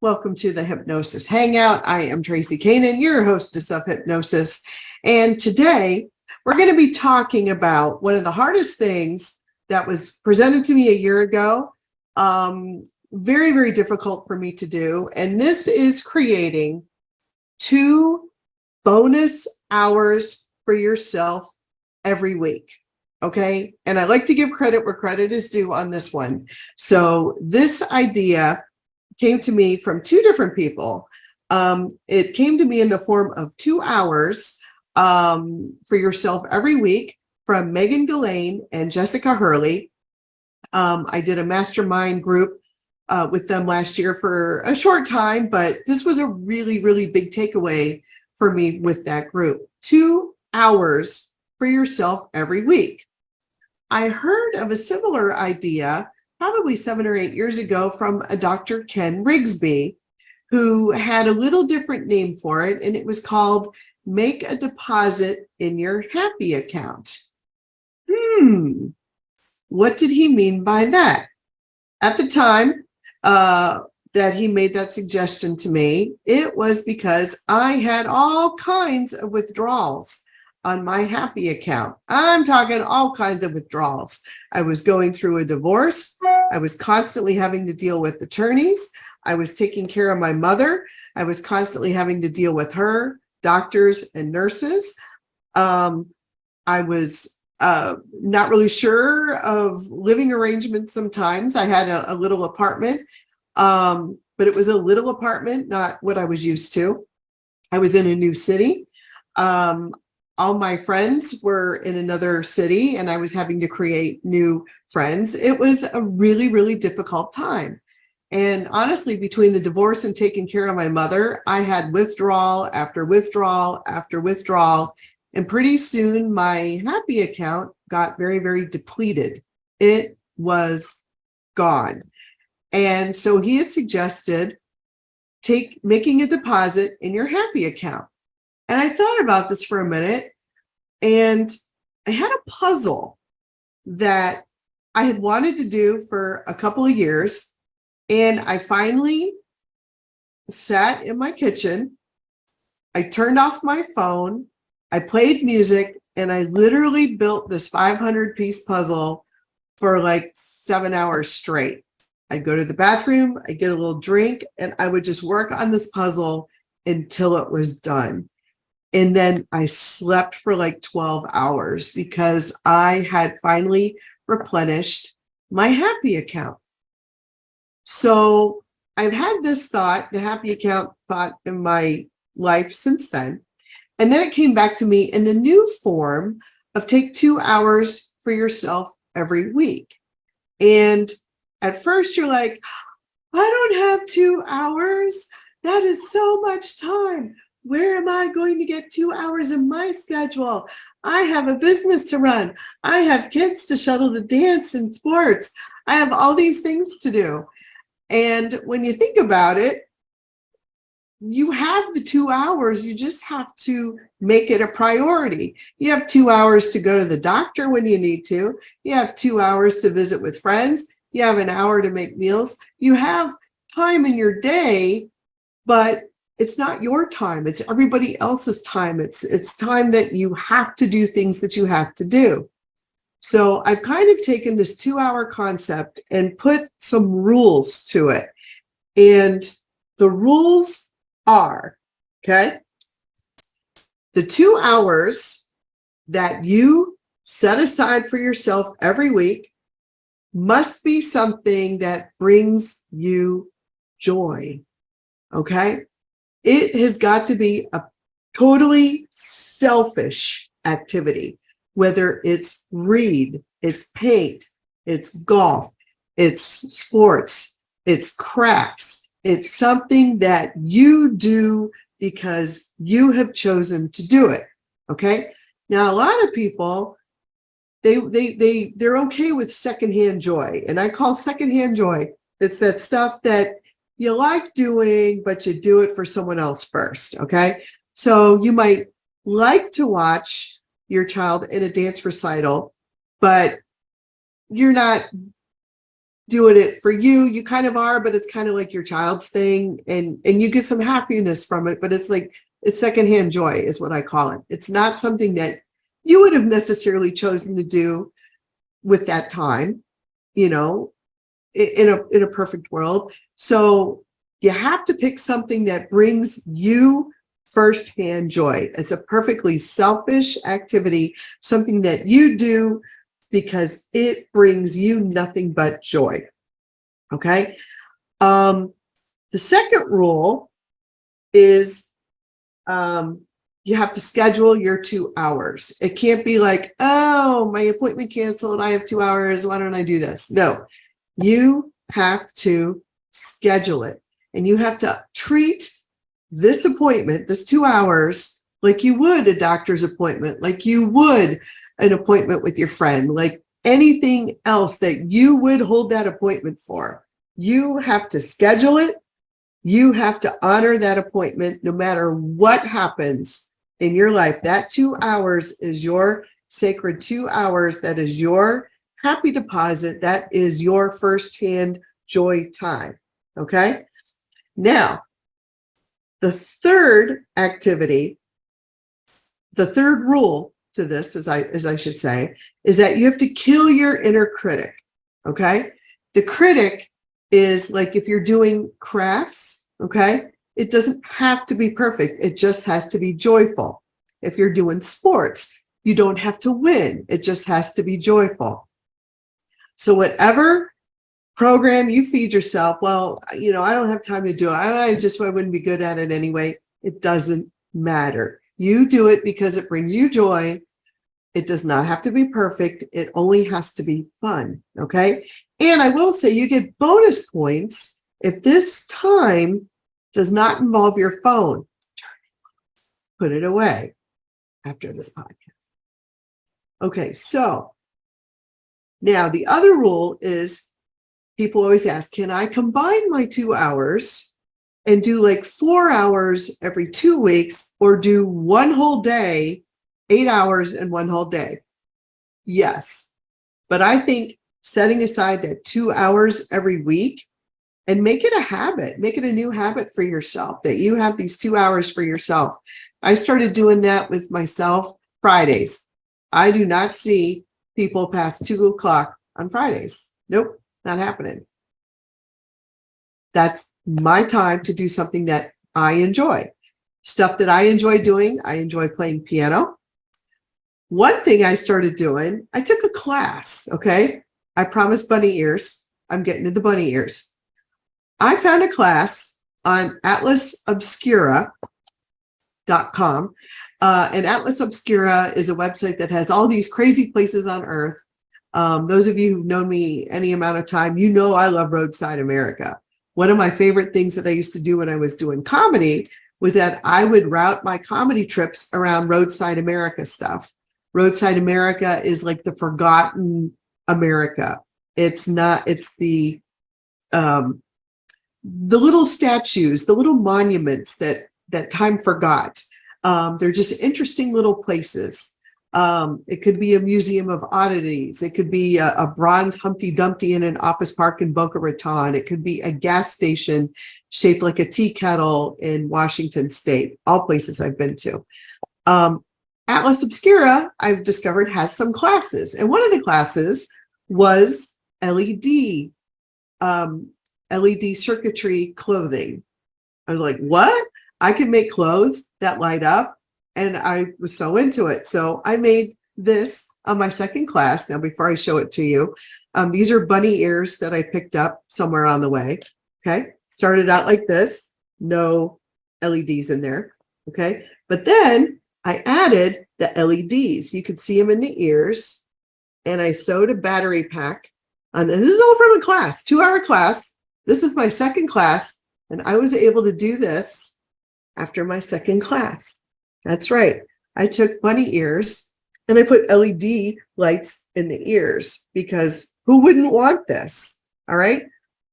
Welcome to the Hypnosis Hangout. I am Tracy Kanan, your hostess of Hypnosis. And today we're going to be talking about one of the hardest things that was presented to me a year ago. Very, very difficult for me to do. And this is creating 2 bonus hours for yourself every week. Okay. And I like to give credit where credit is due on this one. So this idea came to me from 2 different people. It came to me in the form of 2 hours for yourself every week from Megan Gillane and Jessica Hurley. I did a mastermind group with them last year for a short time, but this was a really, really big takeaway for me with that group. 2 hours for yourself every week. I heard of a similar idea probably 7 or 8 years ago from a Dr. Ken Rigsby, who had a little different name for it, and it was called Make a Deposit in Your Happy Account. What did he mean by that? At the time that he made that suggestion to me, it was because I had all kinds of withdrawals on my happy account. I'm talking all kinds of withdrawals. I was going through a divorce. I was constantly having to deal with attorneys. I was taking care of my mother. I was constantly having to deal with her, doctors and nurses. I was not really sure of living arrangements sometimes. I had a little apartment, but it was a little apartment, not what I was used to. I was in a new city. All my friends were in another city and I was having to create new friends. It was a really, really difficult time. And honestly, between the divorce and taking care of my mother, I had withdrawal after withdrawal after withdrawal. And pretty soon my happy account got very, very depleted. It was gone. And so he had suggested making a deposit in your happy account. And I thought about this for a minute, and I had a puzzle that I had wanted to do for a couple of years. And I finally sat in my kitchen. I turned off my phone. I played music, and I literally built this 500-piece puzzle for like 7 hours straight. I'd go to the bathroom, I'd get a little drink, and I would just work on this puzzle until it was done. And then I slept for like 12 hours because I had finally replenished my happy account. So I've had this thought, the happy account thought in my life since then. And then it came back to me in the new form of take 2 hours for yourself every week. And at first you're like, I don't have 2 hours. That is so much time. Where am I going to get 2 hours in my schedule? I have a business to run. I have kids to shuttle to dance and sports. I have all these things to do. And when you think about it, you have the 2 hours. You just have to make it a priority. You have 2 hours to go to the doctor when you need to. You have 2 hours to visit with friends. You have an hour to make meals. You have time in your day, but it's not your time. It's everybody else's time. It's time that you have to do things that you have to do. So I've kind of taken this 2-hour concept and put some rules to it. And the rules are, okay, the 2 hours that you set aside for yourself every week must be something that brings you joy, okay? It has got to be a totally selfish activity, whether it's read, it's paint, it's golf, it's sports, it's crafts. It's something that you do because you have chosen to do it, okay? Now, a lot of people, they're okay with secondhand joy, and I call secondhand joy, it's that stuff that you like doing, but you do it for someone else first, okay? So you might like to watch your child in a dance recital, but you're not doing it for you. You kind of are, but it's kind of like your child's thing, and you get some happiness from it, but it's like, it's secondhand joy is what I call it. It's not something that you would have necessarily chosen to do with that time, you know, in a perfect world. So you have to pick something that brings you firsthand joy. It's a perfectly selfish activity, something that you do because it brings you nothing but joy. Okay. The second rule is you have to schedule your 2 hours. It can't be like, oh, my appointment canceled, I have 2 hours, why don't I do this? No, you have to schedule it, and you have to treat this appointment, this 2 hours, like you would a doctor's appointment, like you would an appointment with your friend, like anything else that you would hold that appointment for. You have to schedule it. You have to honor that appointment no matter what happens in your life. That 2 hours is your sacred 2 hours. That is your happy deposit. That is your firsthand joy time. Okay. Now, the third activity, the third rule to this, as I should say, is that you have to kill your inner critic. Okay. The critic is like if you're doing crafts, okay, it doesn't have to be perfect. It just has to be joyful. If you're doing sports, you don't have to win. It just has to be joyful. So whatever program you feed yourself, well, you know, I don't have time to do it. I wouldn't be good at it anyway. It doesn't matter. You do it because it brings you joy. It does not have to be perfect. It only has to be fun. Okay. And I will say you get bonus points if this time does not involve your phone. Put it away after this podcast. Okay. So now the other rule is people always ask, can I combine my 2 hours and do like 4 hours every 2 weeks, or do one whole day, 8 hours and one whole day? Yes. But I think setting aside that 2 hours every week and make it a habit, make it a new habit for yourself, that you have these 2 hours for yourself. I started doing that with myself Fridays. I do not see people past 2 o'clock on Fridays. Nope, not happening. That's my time to do something that I enjoy. Stuff that I enjoy doing. I enjoy playing piano. One thing I started doing, I took a class, okay? I promised bunny ears. I'm getting to the bunny ears. I found a class on atlasobscura.com. And Atlas Obscura is a website that has all these crazy places on earth. Those of you who've known me any amount of time, you know I love roadside America. One of my favorite things that I used to do when I was doing comedy was that I would route my comedy trips around roadside America stuff. Roadside America is like the forgotten America. It's not, it's the little statues, the little monuments that time forgot. They're just interesting little places. It could be a museum of oddities. It could be a bronze Humpty Dumpty in an office park in Boca Raton. It could be a gas station shaped like a tea kettle in Washington State, all places I've been to. Atlas Obscura, I've discovered, has some classes. And one of the classes was LED circuitry clothing. I was like, what? I can make clothes that light up. And I was so into it. So I made this on my second class. Now, before I show it to you, these are bunny ears that I picked up somewhere on the way. Okay. Started out like this, no LEDs in there. Okay. But then I added the LEDs. You could see them in the ears. And I sewed a battery pack. And this is all from a class, 2-hour class. This is my second class. And I was able to do this after my second class. That's right. I took bunny ears and I put LED lights in the ears because who wouldn't want this? All right.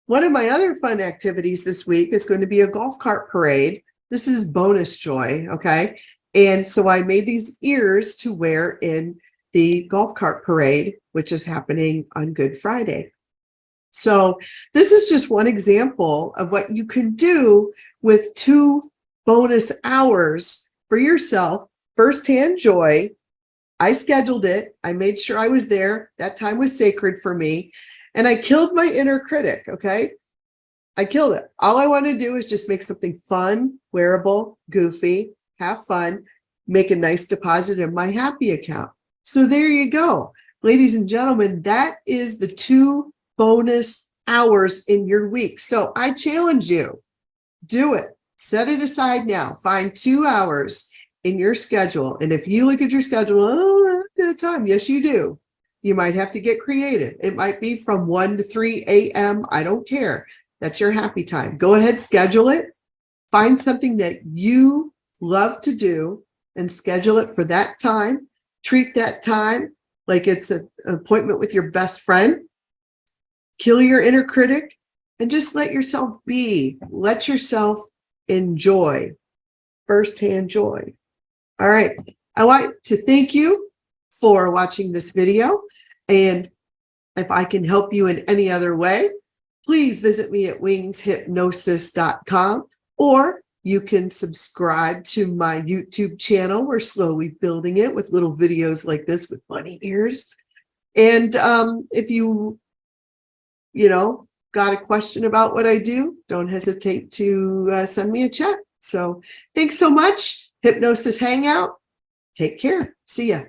One of my other fun activities this week is going to be a golf cart parade. This is bonus joy. Okay. And so I made these ears to wear in the golf cart parade, which is happening on Good Friday. So this is just one example of what you can do with 2 bonus hours for yourself. Firsthand joy. I scheduled it. I made sure I was there. That time was sacred for me. And I killed my inner critic. Okay. I killed it. All I want to do is just make something fun, wearable, goofy, have fun, make a nice deposit in my happy account. So there you go. Ladies and gentlemen, that is the 2 bonus hours in your week. So I challenge you, do it. Set it aside now. Find 2 hours in your schedule. And if you look at your schedule, oh, that's time. Yes, you do. You might have to get creative. It might be from 1 to 3 a.m. I don't care. That's your happy time. Go ahead, schedule it. Find something that you love to do and schedule it for that time. Treat that time like it's an appointment with your best friend. Kill your inner critic and just let yourself be. Let yourself enjoy. Firsthand joy. All right. I want to thank you for watching this video. And if I can help you in any other way, please visit me at wingshypnosis.com, or you can subscribe to my YouTube channel. We're slowly building it with little videos like this with bunny ears. And if you got a question about what I do, don't hesitate to send me a chat. So thanks so much. Hypnosis Hangout. Take care. See ya.